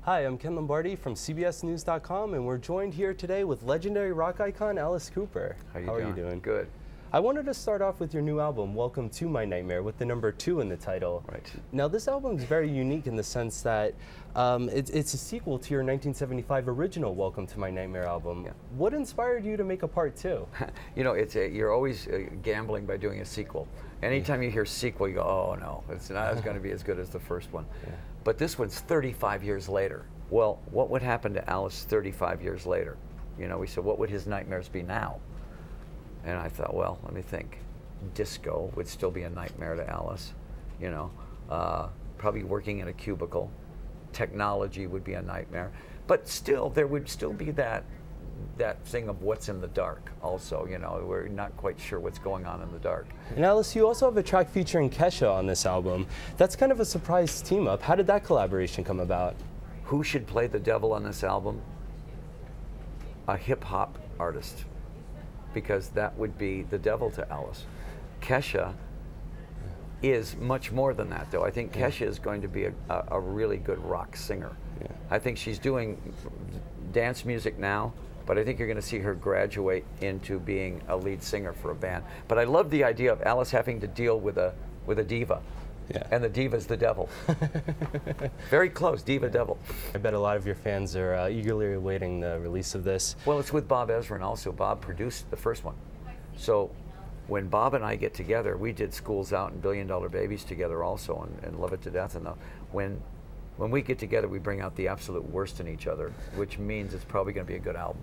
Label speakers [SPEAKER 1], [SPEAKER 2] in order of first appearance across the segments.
[SPEAKER 1] Hi, I'm Ken Lombardi from CBSNews.com, and we're joined here today with legendary rock icon Alice Cooper.
[SPEAKER 2] How are you doing? Good.
[SPEAKER 1] I wanted to start off with your new album, Welcome to My Nightmare, with the number 2 in the title.
[SPEAKER 2] Right.
[SPEAKER 1] Now, this album is very unique in the sense that it's a sequel to your 1975 original Welcome to My Nightmare album.
[SPEAKER 2] Yeah.
[SPEAKER 1] What inspired you to make a part 2?
[SPEAKER 2] You know, you're always gambling by doing a sequel. Anytime you hear sequel, you go, oh no, it's not going to be as good as the first one. Yeah. But this one's 35 years later. Well, what would happen to Alice 35 years later? You know, we said, what would his nightmares be now? And I thought, well, let me think. Disco would still be a nightmare to Alice, you know. Probably working in a cubicle. Technology would be a nightmare. But still, there would still be that thing of what's in the dark also, you know. We're not quite sure what's going on in the dark.
[SPEAKER 1] And Alice, you also have a track featuring Kesha on this album. That's kind of a surprise team up. How did that collaboration come about?
[SPEAKER 2] Who should play the devil on this album? A hip-hop artist. Because that would be the devil to Alice. Kesha is much more than that, though. I think Kesha is going to be a really good rock singer. Yeah. I think she's doing dance music now, but I think you're going to see her graduate into being a lead singer for a band. But I love the idea of Alice having to deal with a diva. Yeah. And the diva's the devil. Very close, diva devil.
[SPEAKER 1] I bet a lot of your fans are eagerly awaiting the release of this.
[SPEAKER 2] Well, it's with Bob Ezrin also. Bob produced the first one. So when Bob and I get together, we did Schools Out and $1 Billion Babies together also, and love it to death. And when we get together, we bring out the absolute worst in each other, which means it's probably going to be a good album.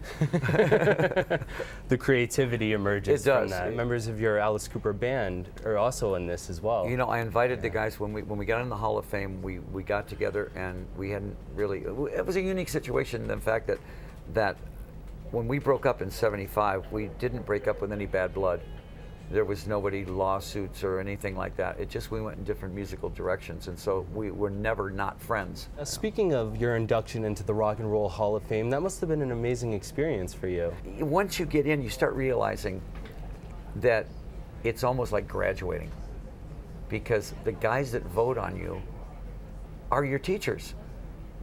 [SPEAKER 1] The creativity emerges from that. Members of your Alice Cooper band are also in this as well.
[SPEAKER 2] You know, I invited the guys when we got in the Hall of Fame. We got together, and we hadn't really. It was a unique situation in the fact that when we broke up in '75, we didn't break up with any bad blood. There was nobody lawsuits or anything like that. It just, we went in different musical directions, and so we were never not friends.
[SPEAKER 1] Speaking of your induction into the Rock and Roll Hall of Fame, that must have been an amazing experience for you.
[SPEAKER 2] Once you get in, you start realizing that it's almost like graduating, because the guys that vote on you are your teachers.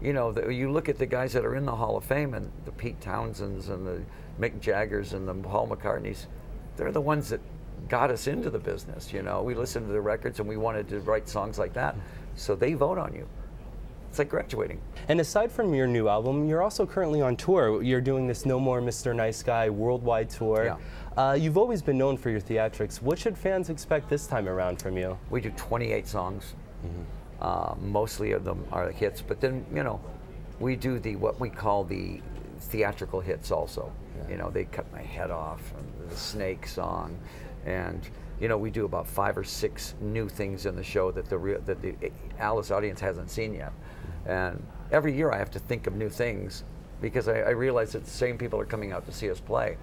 [SPEAKER 2] You know, you look at the guys that are in the Hall of Fame, and the Pete Townsends and the Mick Jaggers and the Paul McCartneys, they're the ones that got us into the business. You know, we listened to the records and we wanted to write songs like that, so they vote on you. It's like graduating.
[SPEAKER 1] And aside from your new album, you're also currently on tour. You're doing this No More Mr. Nice Guy worldwide tour. Yeah. You've always been known for your theatrics. What should fans expect this time around from you?
[SPEAKER 2] We do 28 songs. Mostly of them are hits, but then, you know, we do what we call the theatrical hits also. Yeah. You know, They Cut My Head Off, and the Snake song. And you know, we do about 5 or 6 new things in the show that the Alice audience hasn't seen yet. And every year I have to think of new things, because I realize that the same people are coming out to see us play,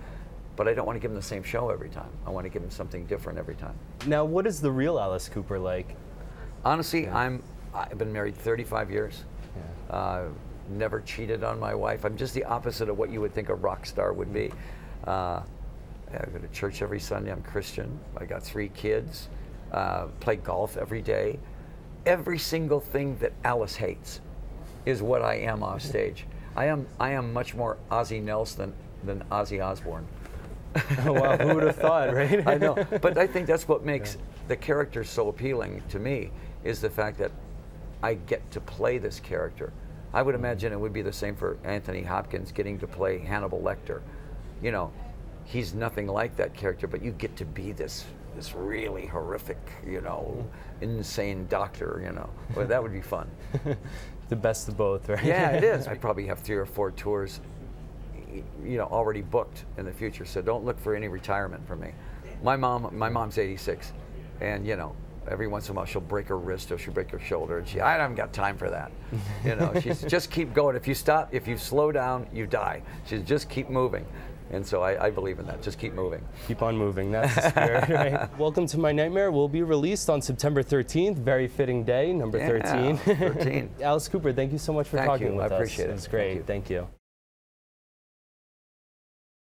[SPEAKER 2] but I don't want to give them the same show every time. I want to give them something different every time.
[SPEAKER 1] Now, what is the real Alice Cooper like?
[SPEAKER 2] Honestly, I've been married 35 years. Yeah. Never cheated on my wife. I'm just the opposite of what you would think a rock star would be. I go to church every Sunday. I'm Christian. I got 3 kids. Play golf every day. Every single thing that Alice hates is what I am off stage. I am much more Ozzie Nelson than Ozzy Osbourne.
[SPEAKER 1] Oh, wow, who would have thought, right?
[SPEAKER 2] I know, but I think that's what makes the character so appealing to me, is the fact that I get to play this character. I would imagine it would be the same for Anthony Hopkins getting to play Hannibal Lecter. You know, he's nothing like that character, but you get to be this really horrific, you know, insane doctor, you know. Well, that would be fun.
[SPEAKER 1] The best of both, right?
[SPEAKER 2] Yeah, it is. I probably have 3 or 4 tours, you know, already booked in the future, so don't look for any retirement from me. My mom's 86, and you know, every once in a while she'll break her wrist or she'll break her shoulder, and I haven't got time for that. You know, she's just keep going. If you stop, if you slow down, you die. She's just keep moving. And so I believe in that. Just keep moving.
[SPEAKER 1] Keep on moving. That's the spirit, right? Welcome to My Nightmare will be released on September 13th. Very fitting day, number 13.
[SPEAKER 2] 13.
[SPEAKER 1] Alice Cooper, thank you so much for talking with us.
[SPEAKER 2] I appreciate it.
[SPEAKER 1] It was great. Thank you.